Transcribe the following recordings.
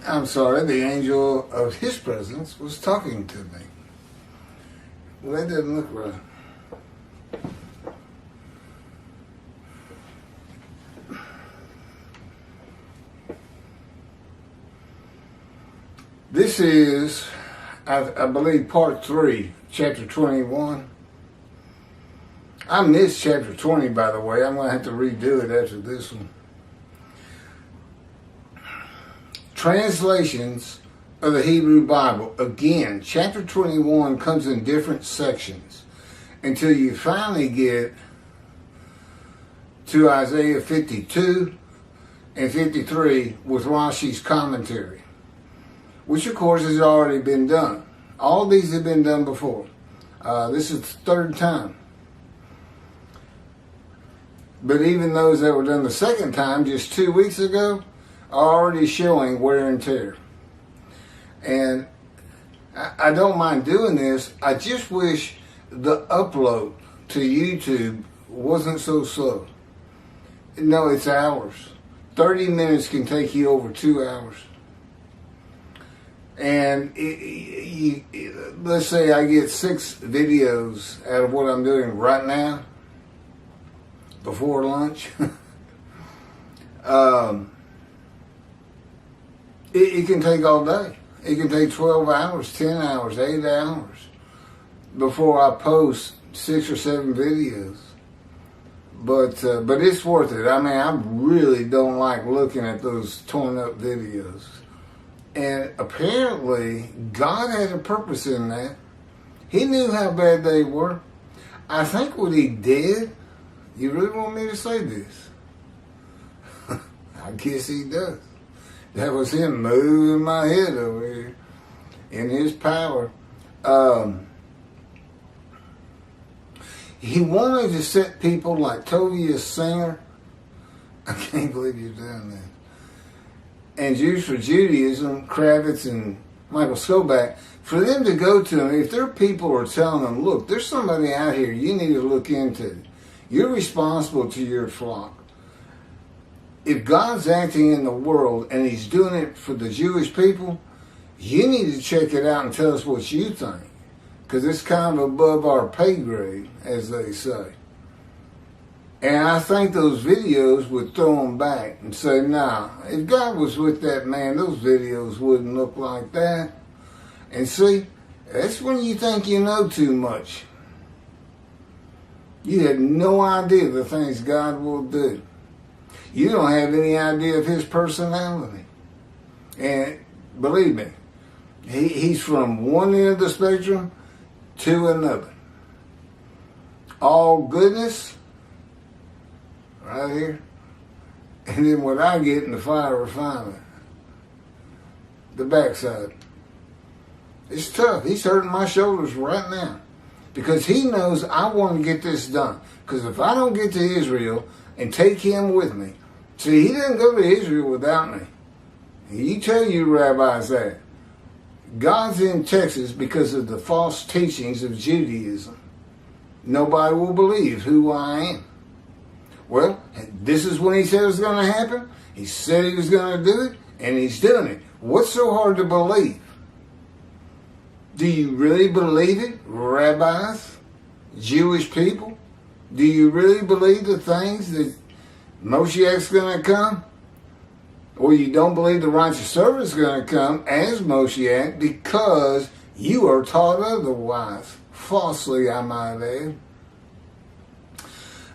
I'm sorry, the angel of his presence was talking to me. Well, that doesn't look right. This is, I believe, part 3, chapter 21. I missed chapter 20, by the way. I'm going to have to redo it after this one. Translations of the Hebrew Bible. Again, chapter 21 comes in different sections until you finally get to Isaiah 52 and 53 with Rashi's commentary, which of course has already been done. All these have been done before. This is the third time. But even those that were done the second time, just 2 weeks ago, are already showing wear and tear. And I don't mind doing this. I just wish the upload to YouTube wasn't so slow. No, it's hours. 30 minutes can take you over 2 hours. And let's say I get 6 videos out of what I'm doing right now, before lunch. It can take all day. It can take 12 hours, 10 hours, 8 hours before I post 6 or 7 videos. But it's worth it. I mean, I really don't like looking at those torn up videos. And apparently, God had a purpose in that. He knew how bad they were. I think what he did, you really want me to say this? I guess he does. That was him moving my head over here in his power. He wanted to set people like Tovia Singer. I can't believe you've done that. And Jews for Judaism, Kravitz and Michael Skoback, for them to go to him, if their people are telling them, look, there's somebody out here you need to look into. You're responsible to your flock. If God's acting in the world and he's doing it for the Jewish people, you need to check it out and tell us what you think. Because it's kind of above our pay grade, as they say. And I think those videos would throw them back and say, nah, if God was with that man, those videos wouldn't look like that. And see, that's when you think you know too much. You have no idea the things God will do. You don't have any idea of his personality. And believe me, he's from one end of the spectrum to another. All goodness, right here. And then what I get in the fire refinement, the backside. It's tough. He's hurting my shoulders right now. Because he knows I want to get this done. Because if I don't get to Israel and take him with me, see, he didn't go to Israel without me. You tell you rabbis that. God's in Texas because of the false teachings of Judaism. Nobody will believe who I am. Well, this is when he said it was going to happen. He said he was going to do it, and he's doing it. What's so hard to believe? Do you really believe it, rabbis, Jewish people? Do you really believe the things that Moshiach's going to come? Or you don't believe the righteous servant is going to come as Moshiach because you are taught otherwise. Falsely, I might add.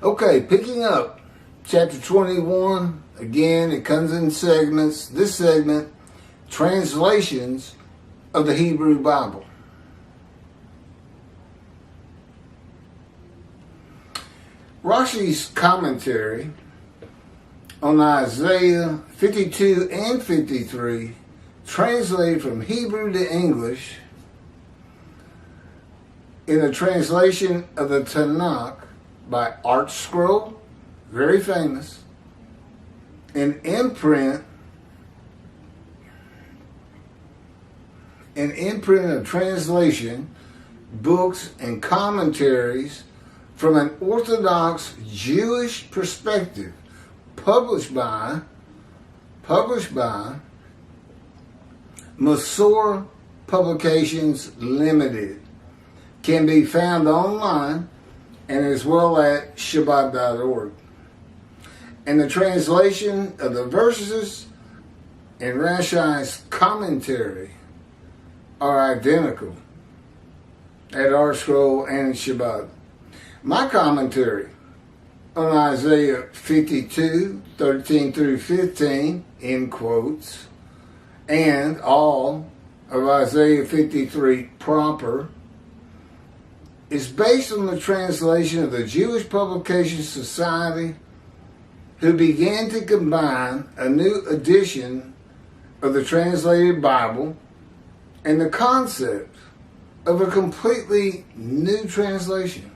Okay, picking up chapter 21. Again, it comes in segments. This segment, translations of the Hebrew Bible. Rashi's commentary on Isaiah 52 and 53, translated from Hebrew to English in a translation of the Tanakh by Art Scroll, very famous, an imprint of translation, books, and commentaries from an Orthodox Jewish perspective, published by Masor Publications Limited, can be found online and as well at Shabbat.org. And the translation of the verses in Rashi's commentary are identical at ArtScroll and Shabbat. My commentary on Isaiah 52, 13 through 15, in quotes, and all of Isaiah 53 proper, is based on the translation of the Jewish Publication Society, who began to combine a new edition of the translated Bible and the concept of a completely new translation.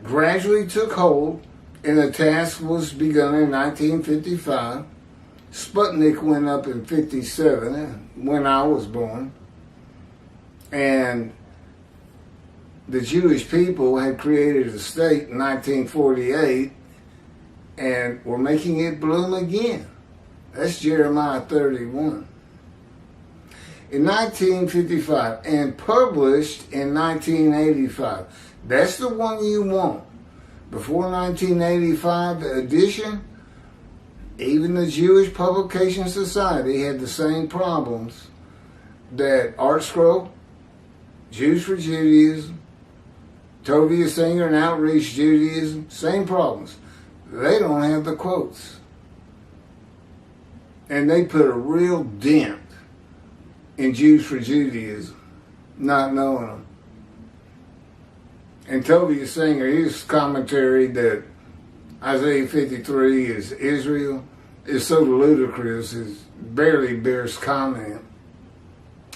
Gradually took hold, and the task was begun in 1955. Sputnik went up in 57, when I was born. And the Jewish people had created a state in 1948 and were making it bloom again. That's Jeremiah 31. In 1955 and published in 1985. That's the one you want. Before 1985, the edition, even the Jewish Publication Society had the same problems that ArtScroll, Jews for Judaism, Tovia Singer and Outreach Judaism, same problems. They don't have the quotes. And they put a real dent in Jews for Judaism, not knowing them. And Tovia Singer, his commentary that Isaiah 53 is Israel is so ludicrous, it barely bears comment.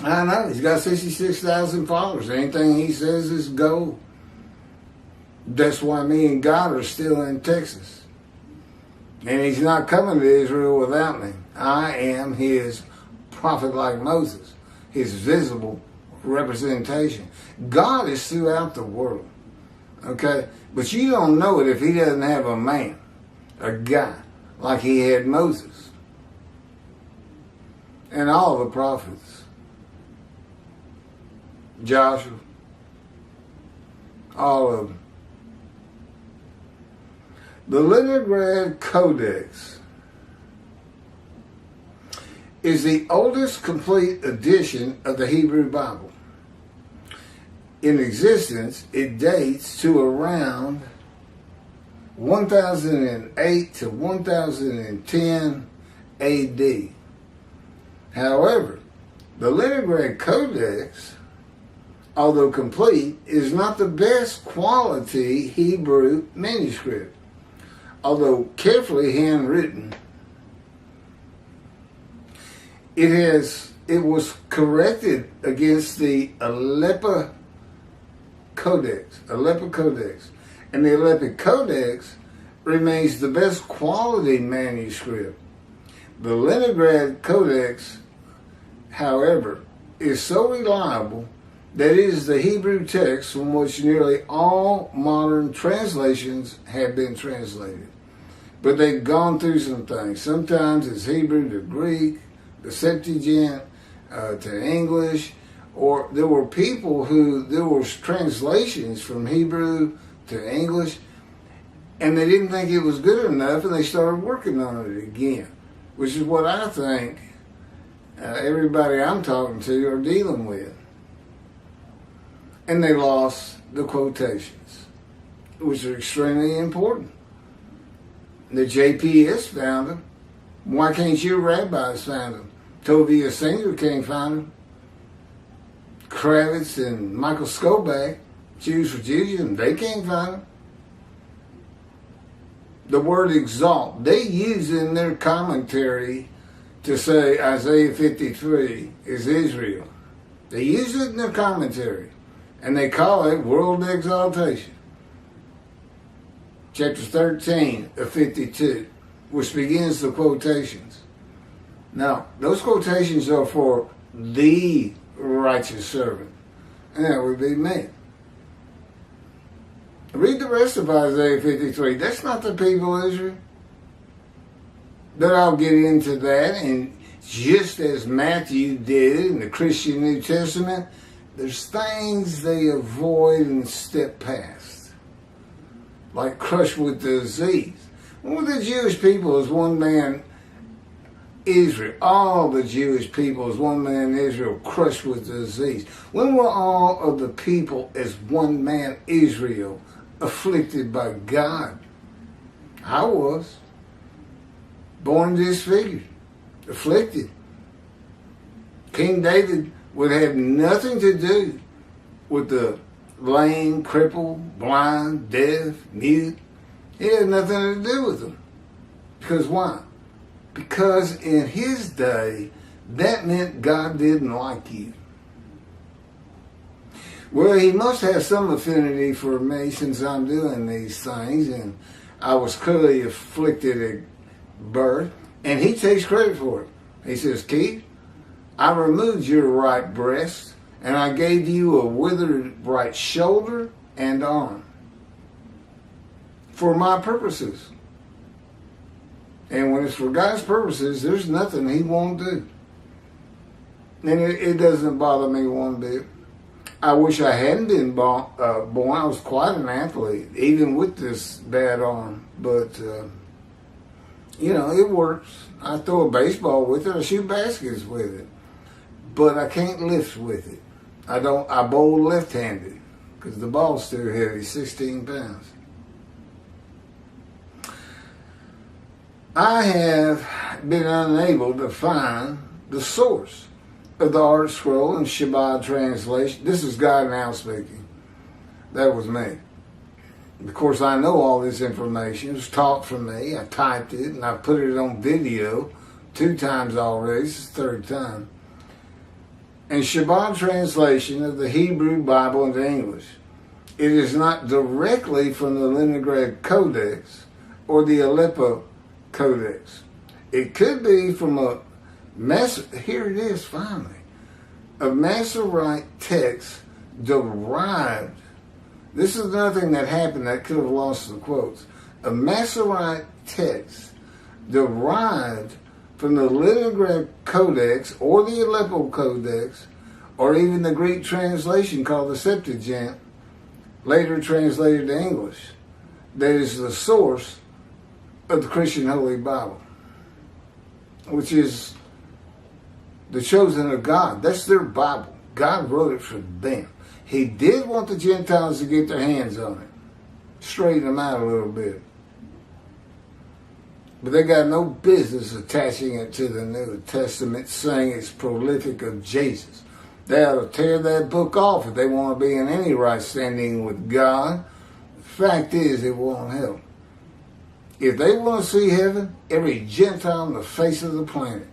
I know, he's got 66,000 followers. Anything he says is gold. That's why me and God are still in Texas. And he's not coming to Israel without me. I am his prophet like Moses, his visible representation. God is throughout the world. Okay? But you don't know it if he doesn't have a man, a guy, like he had Moses. And all the prophets. Joshua. All of them. The Leningrad Codex is the oldest complete edition of the Hebrew Bible. In existence, it dates to around 1008 to 1010 AD. However, the Leningrad Codex, although complete, is not the best quality Hebrew manuscript. Although carefully handwritten, it was corrected against the Aleppo Codex. And the Aleppo Codex remains the best quality manuscript. The Leningrad Codex, however, is so reliable that it is the Hebrew text from which nearly all modern translations have been translated. But they've gone through some things. Sometimes it's Hebrew to Greek, the Septuagint to English, or there were people there were translations from Hebrew to English, and they didn't think it was good enough, and they started working on it again, which is what I think everybody I'm talking to are dealing with. And they lost the quotations, which are extremely important. The JPS found them. Why can't your rabbis find them? Tovia Singer can't find them. Kravitz and Michael Skoback, Jews for Judaism, they can't find them. The word exalt, they use in their commentary to say Isaiah 53 is Israel. They use it in their commentary, and they call it world exaltation. Chapter 13 of 52, which begins the quotations. Now, those quotations are for the righteous servant, and that would be me. Read the rest of Isaiah 53. That's not the people of Israel. But I'll get into that. And just as Matthew did in the Christian New Testament, there's things they avoid and step past, like crushed with disease. Well, the Jewish people is one man Israel. All the Jewish people is one man Israel, crushed with disease. When were all of the people as one man Israel afflicted by God? I was. Born disfigured, afflicted. King David would have nothing to do with the lame, crippled, blind, deaf, mute. He had nothing to do with them. Because why? Because in his day, that meant God didn't like you. Well, he must have some affinity for me since I'm doing these things, and I was clearly afflicted at birth, and he takes credit for it. He says, Keith, I removed your right breast, and I gave you a withered right shoulder and arm for my purposes. And when it's for God's purposes, there's nothing he won't do. And it doesn't bother me one bit. I wish I hadn't been born. I was quite an athlete, even with this bad arm. But, it works. I throw a baseball with it. I shoot baskets with it. But I can't lift with it. I bowl left-handed because the ball's too heavy, 16 pounds. I have been unable to find the source of the Art Scroll and Shabbat translation. This is God now speaking. That was me. Of course, I know all this information. It was taught from me. I typed it, and I put it on video 2 times already. This is the 3rd time. And Shabbat translation of the Hebrew Bible into English. It is not directly from the Leningrad Codex or the Aleppo Codex. It could be from here it is finally, a Masorite text derived. This is nothing that happened that could have lost the quotes. A Masorite text derived from the Leningrad Codex or the Aleppo Codex, or even the Greek translation called the Septuagint, later translated to English, that is the source of the Christian Holy Bible, which is the chosen of God. That's their Bible. God wrote it for them. He did want the Gentiles to get their hands on it, straighten them out a little bit. But they got no business attaching it to the New Testament, saying it's prolific of Jesus. They ought to tear that book off if they want to be in any right standing with God. The fact is, it won't help. If they want to see heaven, every Gentile on the face of the planet,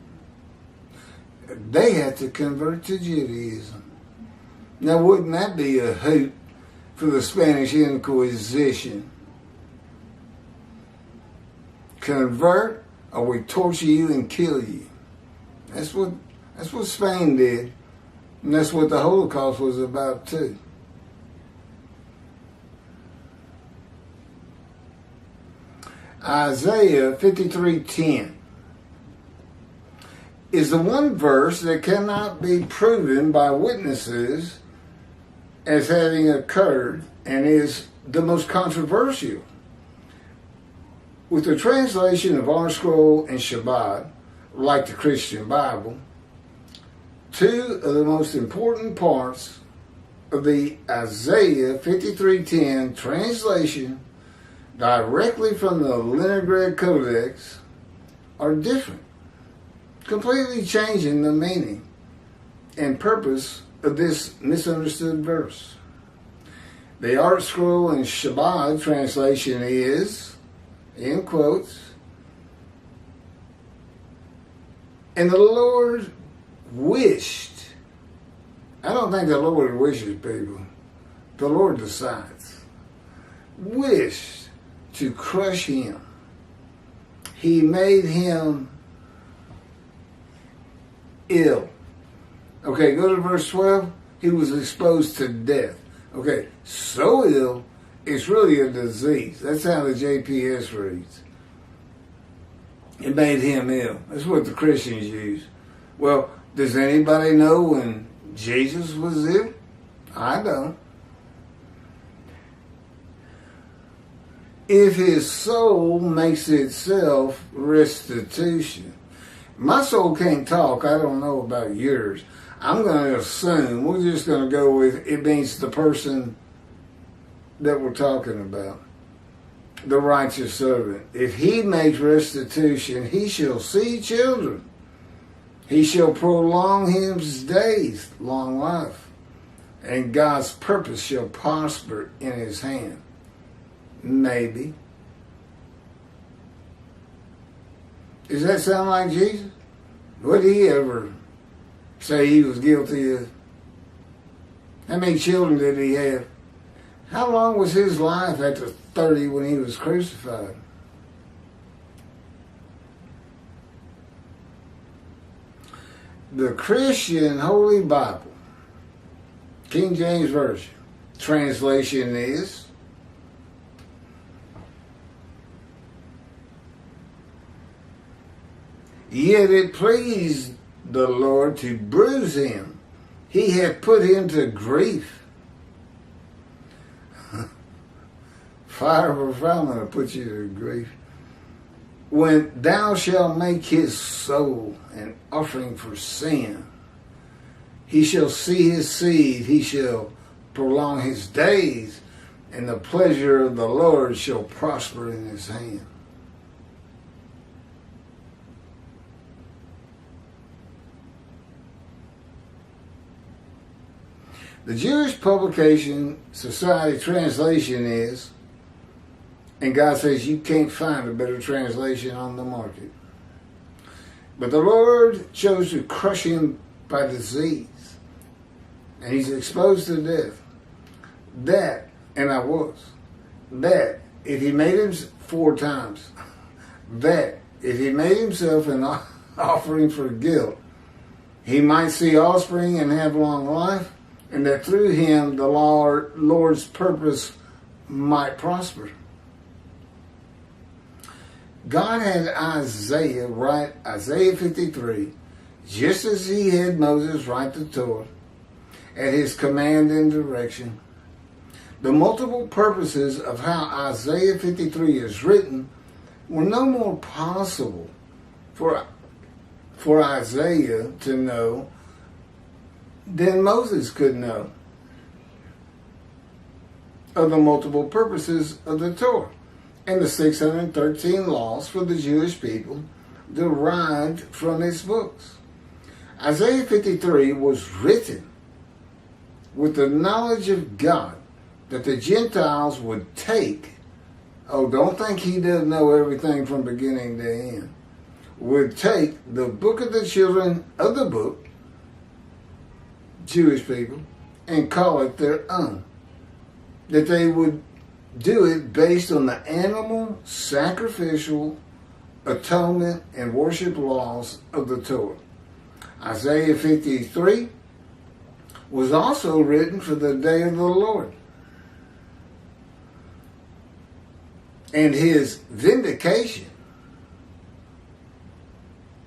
they have to convert to Judaism. Now, wouldn't that be a hoot for the Spanish Inquisition? Convert, or we torture you and kill you. That's what Spain did, and that's what the Holocaust was about too. Isaiah 53:10 is the one verse that cannot be proven by witnesses as having occurred and is the most controversial. With the translation of our scroll and Shabbat, like the Christian Bible, 2 of the most important parts of the Isaiah 53:10 translation directly from the Leningrad Codex are different, completely changing the meaning and purpose of this misunderstood verse. The Art Scroll and Shabbat translation is, in quotes, and the Lord wished. I don't think the Lord wishes, people. The Lord decides. Wished to crush him. He made him ill. Okay, go to verse 12. He was exposed to death. Okay, so ill it's really a disease. That's how the JPS reads. It made him ill. That's what the Christians use. Well, does anybody know when Jesus was ill? I don't. If his soul makes itself restitution. My soul can't talk. I don't know about yours. I'm going to assume, we're just going to go with, it means the person that we're talking about. The righteous servant. If he makes restitution, he shall see children. He shall prolong his days, long life. And God's purpose shall prosper in his hand. Maybe. Does that sound like Jesus? Would he ever say he was guilty of? How many children did he have? How long was his life after 30 when he was crucified? The Christian Holy Bible, King James Version, translation is, yet it pleased the Lord to bruise him. He hath put him to grief. Fire of refinement will put you to grief. When thou shalt make his soul an offering for sin, he shall see his seed, he shall prolong his days, and the pleasure of the Lord shall prosper in his hand. The Jewish Publication Society translation is, and God says you can't find a better translation on the market. But the Lord chose to crush him by disease, and he's exposed to death. That, and I was, that if he made him 4 times, that if he made himself an offering for guilt, he might see offspring and have long life, and that through him the Lord's purpose might prosper. God had Isaiah write Isaiah 53, just as he had Moses write the Torah, at his command and direction. The multiple purposes of how Isaiah 53 is written were no more possible for Isaiah to know than Moses could know of the multiple purposes of the Torah and the 613 laws for the Jewish people derived from its books. Isaiah 53 was written with the knowledge of God that the Gentiles would take. Oh, don't think he doesn't know everything from beginning to end. Would take the book of the children of the book, Jewish people, and call it their own. That they would do it based on the animal, sacrificial, atonement, and worship laws of the Torah. Isaiah 53 was also written for the day of the Lord and his vindication.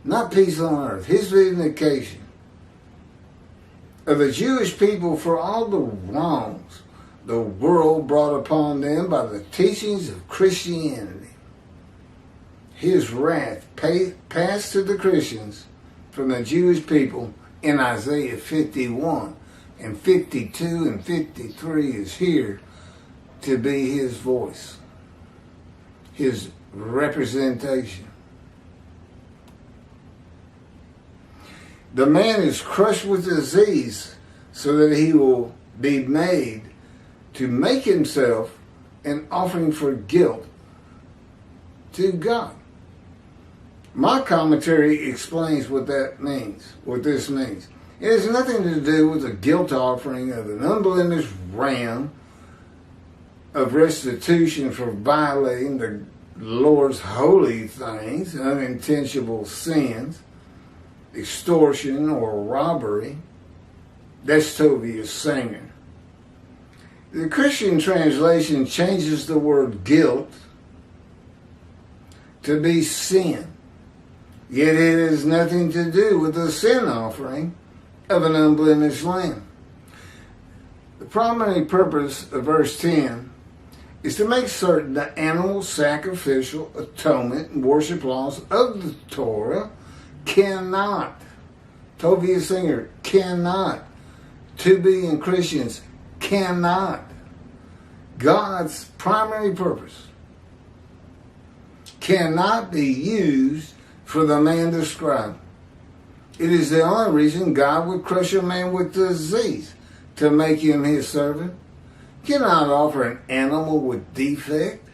Not peace on earth, his vindication of the Jewish people for all the wrongs the world brought upon them by the teachings of Christianity. His wrath passed to the Christians from the Jewish people in Isaiah 51, and 52 and 53 is here to be his voice, his representation. The man is crushed with disease so that he will be made to make himself an offering for guilt to God. My commentary explains what that means, what this means. It has nothing to do with a guilt offering of an unblemished ram of restitution for violating the Lord's holy things, unintentional sins, extortion or robbery. That's Tobias Singer. The Christian translation changes the word guilt to be sin. Yet it has nothing to do with the sin offering of an unblemished lamb. The primary purpose of verse 10 is to make certain the animal sacrificial atonement and worship laws of the Torah cannot, Tovia Singer, cannot, to be in Christians, cannot. God's primary purpose cannot be used for the man described. It is the only reason God would crush a man with disease, to make him his servant. You cannot offer an animal with defect,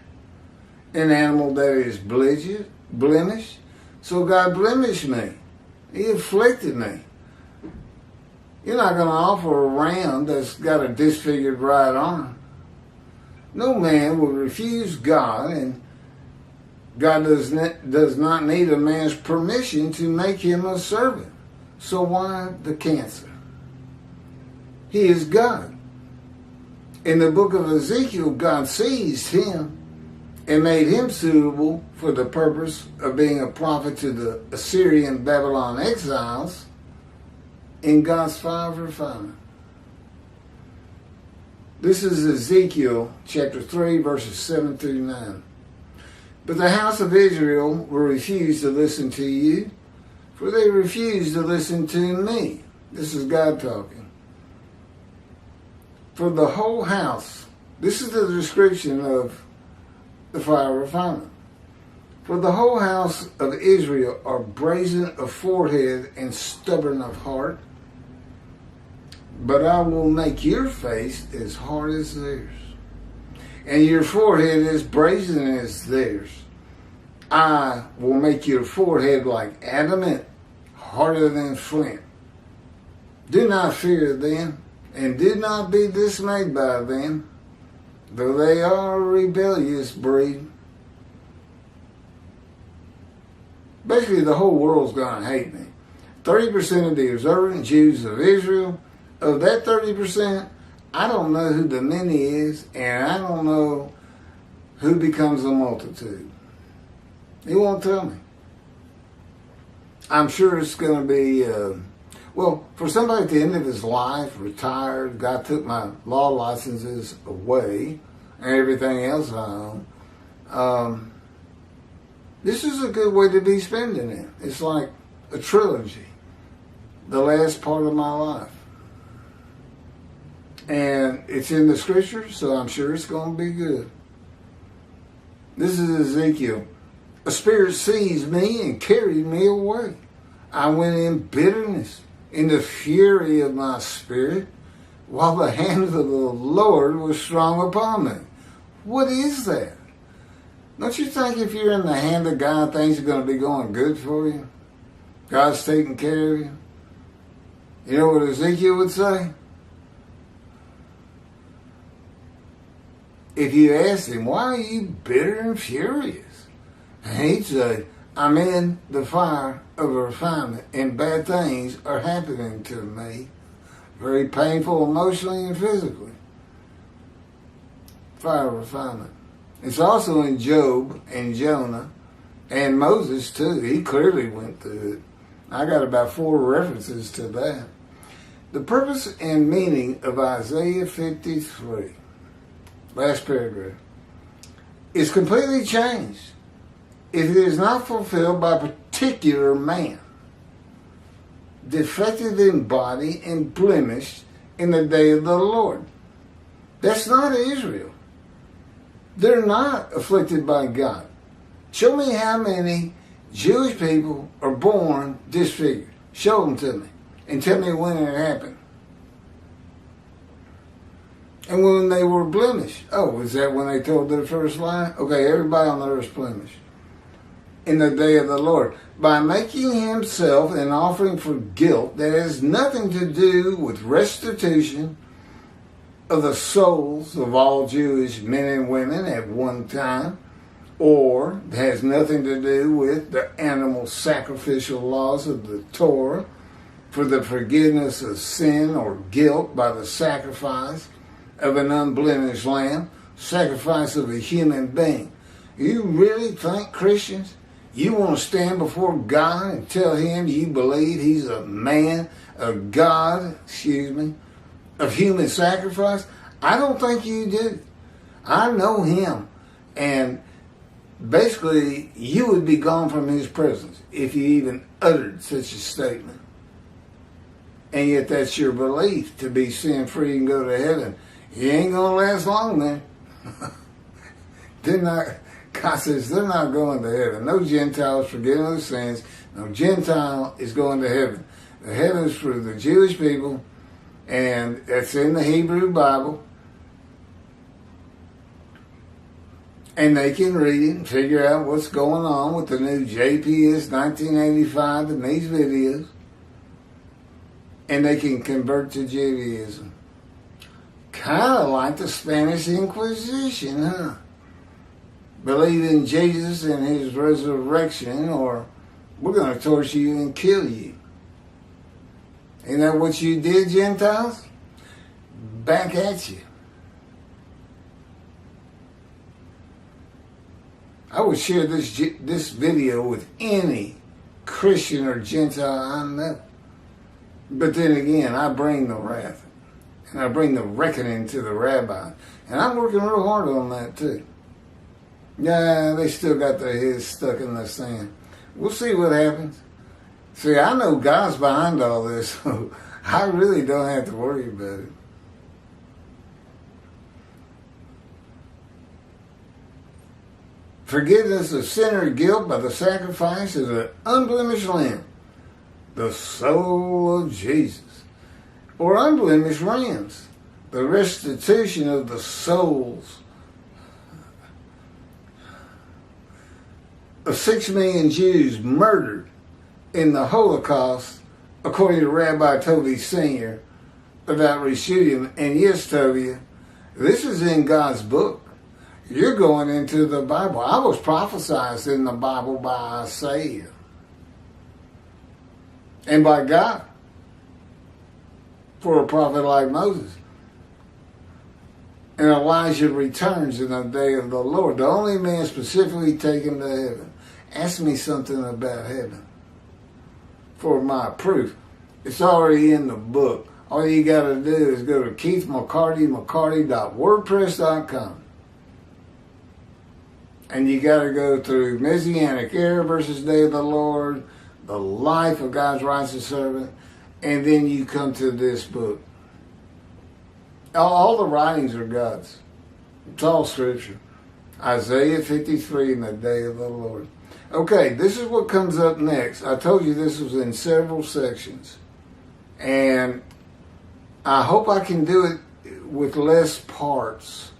an animal that is blemished. So God blemished me. He afflicted me. You're not going to offer a ram that's got a disfigured right arm. No man will refuse God, and God does not need a man's permission to make him a servant. So why the cancer? He is God. In the book of Ezekiel, God seized him and made him suitable for the purpose of being a prophet to the Assyrian Babylon exiles in God's fire of refinement. This is Ezekiel chapter 3, verses 7 through 9. But the house of Israel will refuse to listen to you, for they refuse to listen to me. This is God talking. For the whole house, this is the description of the fire of refinement. For the whole house of Israel are brazen of forehead and stubborn of heart, but I will make your face as hard as theirs, and your forehead as brazen as theirs. I will make your forehead like adamant, harder than flint. Do not fear them, and do not be dismayed by them, though they are a rebellious breed. Basically, the whole world's going to hate me. 30% of the observant Jews of Israel, of that 30%, I don't know who the many is, and I don't know who becomes a multitude. He won't tell me. I'm sure it's going to be, for somebody at the end of his life, retired, God took my law licenses away, and everything else I own, this is a good way to be spending it. It's like a trilogy, the last part of my life. And it's in the scripture, so I'm sure it's going to be good. This is Ezekiel. A spirit seized me and carried me away. I went in bitterness, in the fury of my spirit, while the hand of the Lord was strong upon me. What is that? Don't you think if you're in the hand of God, things are going to be going good for you? God's taking care of you. You know what Ezekiel would say? If you asked him, why are you bitter and furious? And he'd say, I'm in the fire of refinement, and bad things are happening to me. Very painful emotionally and physically. Fire of refinement. It's also in Job and Jonah and Moses too. He clearly went through it. I got about 4 references to that. The purpose and meaning of Isaiah 53, last paragraph, is completely changed if it is not fulfilled by a particular man, defected in body and blemished in the day of the Lord. That's not Israel. They're not afflicted by God. Show me how many Jewish people are born disfigured. Show them to me. And tell me when it happened. And when they were blemished. Oh, was that when they told their first lie? Okay, everybody on the earth is blemished. In the day of the Lord. By making himself an offering for guilt that has nothing to do with restitution of the souls of all Jewish men and women at one time, or has nothing to do with the animal sacrificial laws of the Torah for the forgiveness of sin or guilt by the sacrifice of an unblemished lamb, sacrifice of a human being. You really think, Christians, you want to stand before God and tell him you believe he's a man, a God, of human sacrifice? I don't think you do. I know him. And basically, you would be gone from his presence if you even uttered such a statement. And yet that's your belief, to be sin-free and go to heaven. You ain't going to last long there. God says they're not going to heaven. No Gentiles forgetting their sins. No Gentile is going to heaven. The heaven is for the Jewish people, and that's in the Hebrew Bible. And they can read it and figure out what's going on with the new JPS 1985 and these videos. And they can convert to Judaism. Kind of like the Spanish Inquisition, huh? Believe in Jesus and his resurrection, or we're going to torture you and kill you. Isn't that what you did, Gentiles? Back at you. I would share this video with any Christian or Gentile I know. But then again, I bring the wrath. And I bring the reckoning to the rabbi. And I'm working real hard on that too. Yeah, they still got their heads stuck in the sand. We'll see what happens. See, I know God's behind all this, so I really don't have to worry about it. Forgiveness of sinner guilt by the sacrifice of an unblemished lamb, the soul of Jesus, or unblemished rams, the restitution of the souls of 6 million Jews murdered in the Holocaust, according to Rabbi Toby Sr. about Rishudim. And yes, Toby, this is in God's book. You're going into the Bible. I was prophesied in the Bible by Isaiah and by God for a prophet like Moses. And Elijah returns in the day of the Lord, the only man specifically taken to heaven. Ask me something about heaven for my proof. It's already in the book. All you got to do is go to keithmccarty.wordpress.com. And you got to go through Messianic Era versus Day of the Lord, the life of God's righteous servant, and then you come to this book. All the writings are God's. It's all Scripture. Isaiah 53 and the Day of the Lord. Okay, this is what comes up next. I told you this was in several sections. And I hope I can do it with less parts.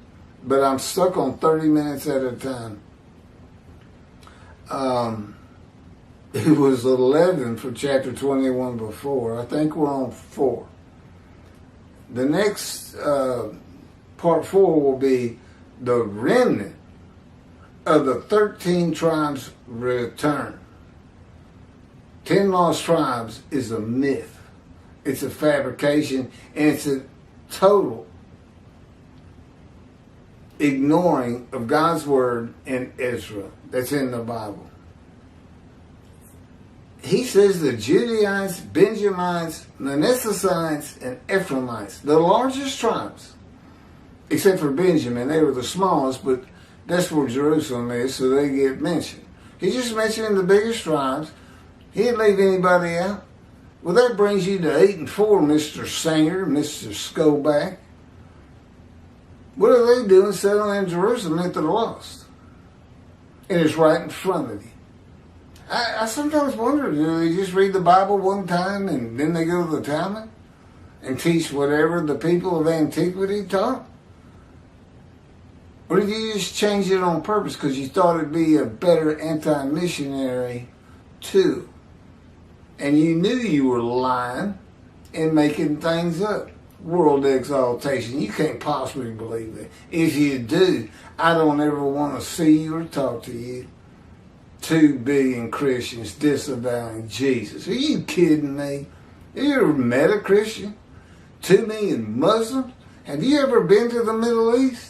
But I'm stuck on 30 minutes at a time. It was 11 for chapter 21 before. I think we're on 4. The next part 4 will be the remnant of the 13 tribes return. 10 lost tribes is a myth. It's a fabrication, and it's a total ignoring of God's word in Israel that's in the Bible. He says the Judaites, Benjamites, Manassesites, and Ephraimites, the largest tribes, except for Benjamin, they were the smallest, but that's where Jerusalem is, so they get mentioned. He's just mentioning the biggest tribes. He didn't leave anybody out. Well, that brings you to 8 and 4, Mr. Singer, Mr. Skoback. What are they doing settling in Jerusalem if they're lost? And it's right in front of you. I sometimes wonder, do they just read the Bible one time and then they go to the Talmud and teach whatever the people of antiquity taught? Or did you just change it on purpose because you thought it'd be a better anti-missionary tool? And you knew you were lying and making things up. World exaltation. You can't possibly believe that. If you do, I don't ever want to see you or talk to you. 2 billion Christians disavowing Jesus. Are you kidding me? Have you ever met a Christian? 2 million Muslims? Have you ever been to the Middle East?